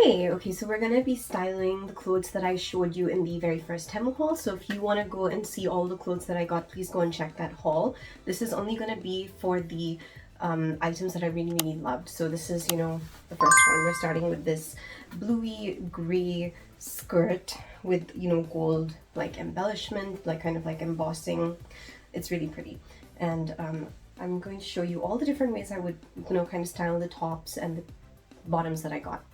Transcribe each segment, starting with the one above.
Hey, okay, so we're gonna be styling the clothes that I showed you in the very first Temu haul. So if you want to go and see all the clothes that I got, please go and check that haul. This is only gonna be for the items that I really loved. So this is, you know, the first one. We're starting with this bluey gray skirt with, you know, gold like embellishment, like kind of like embossing. It's really pretty. And I'm going to show you all the different ways I would, you know, kind of style the tops and the bottoms that I got.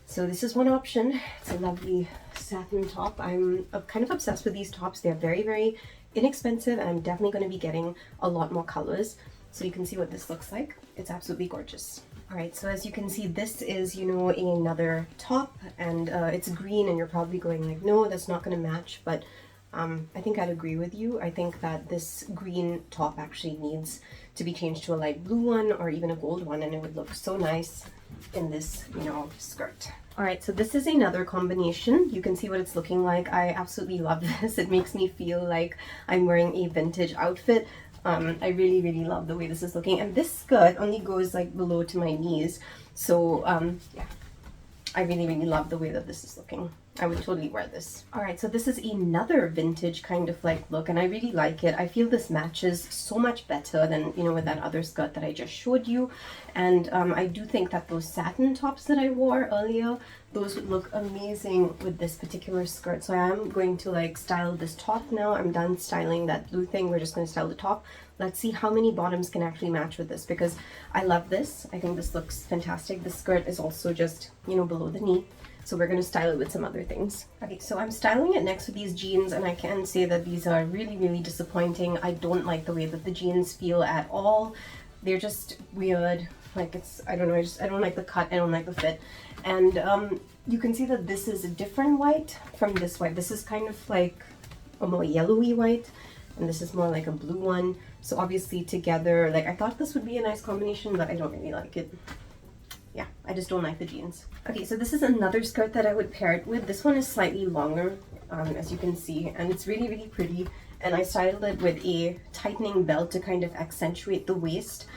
So this is one option. It's a lovely satin top. I'm kind of obsessed with these tops. They're very inexpensive, and I'm definitely going to be getting a lot more colors. So you can see what this looks like. It's absolutely gorgeous. All right, so as you can see, this is, you know, another top, and it's green, and you're probably going like, no, that's not going to match, but I think I'd agree with you. I think that this green top actually needs to be changed to a light blue one or even a gold one, and it would look so nice in this, you know, skirt. All right, so this is another combination. You can see what it's looking like. I absolutely love this. It makes me feel like I'm wearing a vintage outfit. I really love the way this is looking, and this skirt only goes like below to my knees. So yeah, I really love the way that this is looking. I would totally wear this. All right, so this is another vintage kind of like look, and I really like it. I feel this matches so much better than, you know, with that other skirt that I just showed you. And I do think that those satin tops that I wore earlier, those would look amazing with this particular skirt. So I am going to like style this top now. I'm done styling that blue thing. We're just going to style the top. Let's see how many bottoms can actually match with this, because I love this. I think this looks fantastic. The skirt is also just, you know, below the knee. So we're going to style it with some other things. Okay, so I'm styling it next to these jeans, and I can say that these are really disappointing. I don't like the way that the jeans feel at all. They're just weird. Like, it's, I don't know, I don't like the cut, I don't like the fit. And you can see that this is a different white from this white. This is kind of like a more yellowy white, and this is more like a blue one. So obviously together, like, I thought this would be a nice combination, but I don't really like it. Yeah, I just don't like the jeans. Okay, so this is another skirt that I would pair it with. This one is slightly longer, as you can see, and it's really pretty. And I styled it with a tightening belt to kind of accentuate the waist.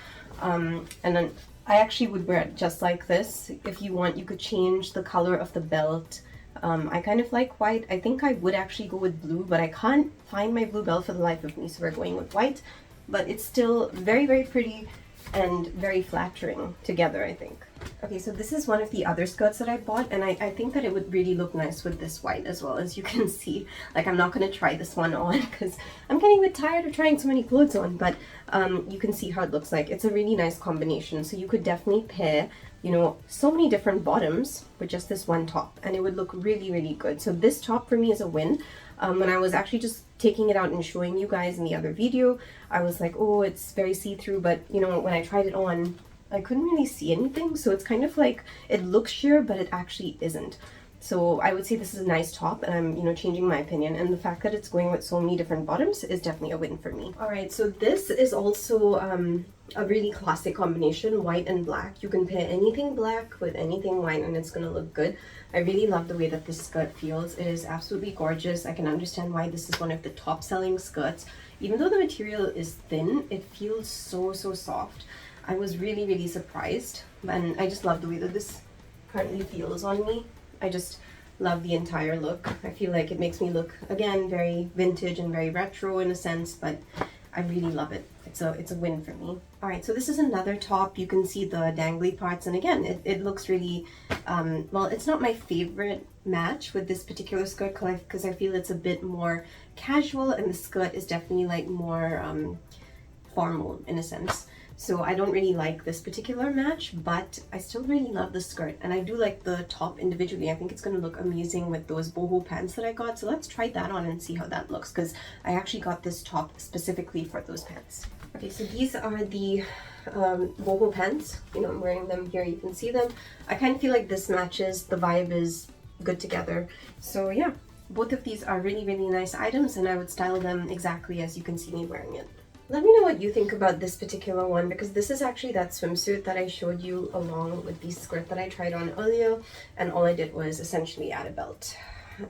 And then I actually would wear it just like this. If you want, you could change the color of the belt. I kind of like white. I think I would actually go with blue, but I can't find my blue belt for the life of me, so we're going with white. But it's still very pretty and very flattering together, I think. Okay, so this is one of the other skirts that I bought, and I think that it would really look nice with this white as well. As you can see, like, I'm not going to try this one on because I'm getting a bit tired of trying so many clothes on, but you can see how it looks like. It's a really nice combination, so you could definitely pair, you know, so many different bottoms with just this one top, and it would look really good. So this top for me is a win. When I was actually just taking it out and showing you guys in the other video, I was like, oh, it's very see-through, but you know, when I tried it on, I couldn't really see anything. So it's kind of like, it looks sheer, but it actually isn't. So I would say this is a nice top, and I'm, you know, changing my opinion. And the fact that it's going with so many different bottoms is definitely a win for me. All right, so this is also a really classic combination, white and black. You can pair anything black with anything white, and it's gonna look good. I really love the way that this skirt feels. It is absolutely gorgeous. I can understand why this is one of the top selling skirts. Even though the material is thin, it feels so soft. I was really surprised, and I just love the way that this currently feels on me. I just love the entire look. I feel like it makes me look, again, very vintage and very retro in a sense, but I really love it. It's a win for me. All right, so this is another top. You can see the dangly parts, and again, it looks really, well, it's not my favorite match with this particular skirt because I feel it's a bit more casual, and the skirt is definitely like more formal in a sense. So I don't really like this particular match, but I still really love the skirt, and I do like the top individually. I think it's going to look amazing with those boho pants that I got. So let's try that on and see how that looks, because I actually got this top specifically for those pants. Okay, so these are the boho pants. You know, I'm wearing them here. You can see them. I kind of feel like this matches. The vibe is good together. So yeah, both of these are really nice items, and I would style them exactly as you can see me wearing it. Let me know what you think about this particular one, because this is actually that swimsuit that I showed you along with the skirt that I tried on earlier, and all I did was essentially add a belt.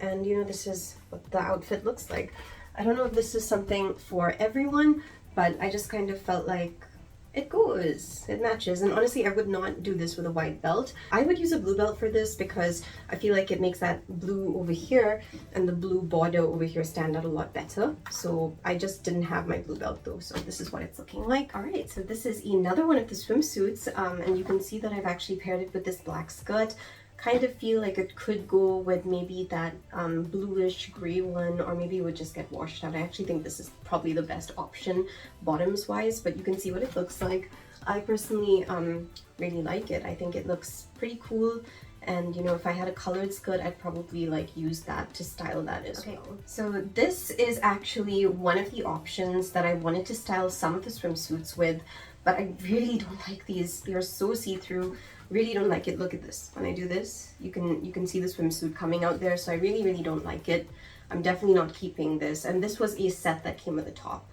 And you know, this is what the outfit looks like. I don't know if this is something for everyone, but I just kind of felt like it goes, it matches. And honestly, I would not do this with a white belt. I would use a blue belt for this because I feel like it makes that blue over here and the blue border over here stand out a lot better. So I just didn't have my blue belt though, so this is what it's looking like. All right, so this is another one of the swimsuits, and you can see that I've actually paired it with this black skirt. Kind of feel like it could go with maybe that bluish gray one, or maybe it would just get washed out. I actually think this is probably the best option bottoms wise, but you can see what it looks like. I personally really like it. I think it looks pretty cool, and you know, if I had a colored skirt, I'd probably like use that to style that as well. So this is actually one of the options that I wanted to style some of the swimsuits with, but I really don't like these. They're so see-through. Really don't like it. Look at this. When I do this, you can see the swimsuit coming out there, so I really don't like it. I'm definitely not keeping this, and this was a set that came with a top,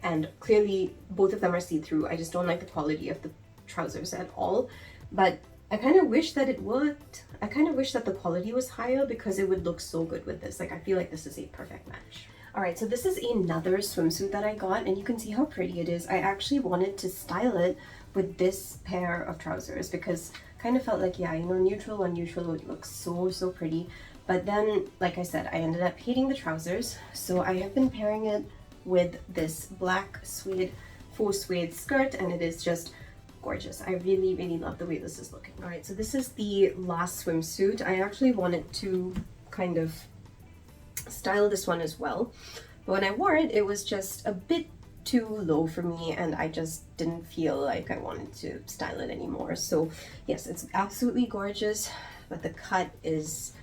and clearly both of them are see-through. I just don't like the quality of the trousers at all, but I kind of wish that it worked. I kind of wish that the quality was higher because it would look so good with this. Like, I feel like this is a perfect match. All right, so this is another swimsuit that I got, and you can see how pretty it is. I actually wanted to style it with this pair of trousers because kind of felt like, yeah, you know, neutral on neutral would look so pretty. But then, like I said, I ended up hating the trousers, so I have been pairing it with this black suede, faux suede skirt, and it is just gorgeous. I really love the way this is looking. All right, so this is the last swimsuit. I actually wanted to kind of style this one as well, but when I wore it, it was just a bit too low for me, and I just didn't feel like I wanted to style it anymore. So yes, it's absolutely gorgeous, but the cut is,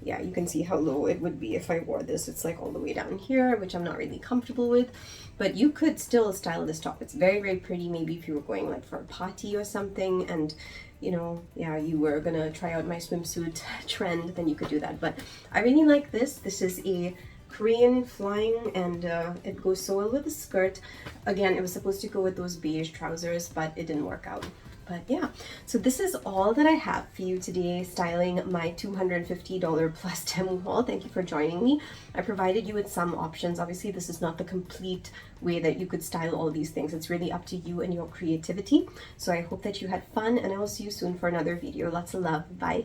yeah, you can see how low it would be if I wore this. It's like all the way down here, which I'm not really comfortable with, but you could still style this top. It's very pretty. Maybe if you were going like for a party or something, and you know, yeah, you were gonna try out my swimsuit trend, then you could do that. But I really like this. This is a Korean flying, and it goes so well with the skirt. Again, it was supposed to go with those beige trousers, but it didn't work out. But yeah, so this is all that I have for you today, styling my $250 plus Temu haul. Thank you for joining me. I provided you with some options. Obviously, this is not the complete way that you could style all these things. It's really up to you and your creativity. So I hope that you had fun, and I will see you soon for another video. Lots of love. Bye.